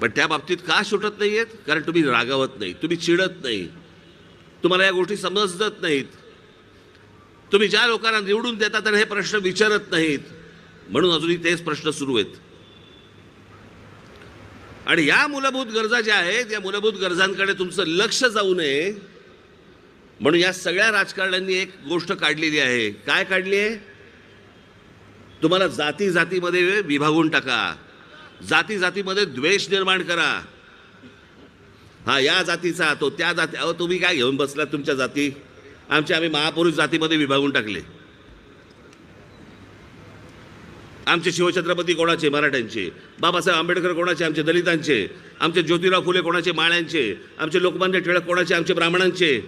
पण त्या बाबतीत का सुटत नाही आहेत? कारण तुम्ही रागावत नाही, तुम्ही चिडत नाही, तुम्हाला या गोष्टी समजत नाहीत, तुम्ही ज्या लोकांना निवडून देता तर हे प्रश्न विचारत नाहीत, म्हणून अजूनही तेच प्रश्न सुरू आहेत. आणि या मूलभूत गरजा ज्या आहेत या मूलभूत गरजांकडे तुमचं लक्ष जाऊ नये म्हणून या सगळ्या राजकारण्यांनी एक गोष्ट काढलेली आहे. काय काढली आहे? तुम्हाला जाती जातीमध्ये विभागून टाका, जाती जातीमध्ये द्वेष निर्माण करा. हा या जातीचा तो त्या जाती. अहो तुम्ही काय घेऊन बसलात तुमच्या जाती? आम्ही महापुरुष जातीमध्ये विभागून टाकले. आमचे शिवछत्रपती कोणाचे? मराठ्यांचे. बाबासाहेब आंबेडकर कोणाचे? आमचे दलितांचे. आमचे ज्योतिराव फुले कोणाचे? माळ्यांचे. आमचे लोकमान्य टिळक कोणाचे? आमचे ब्राह्मणांचे.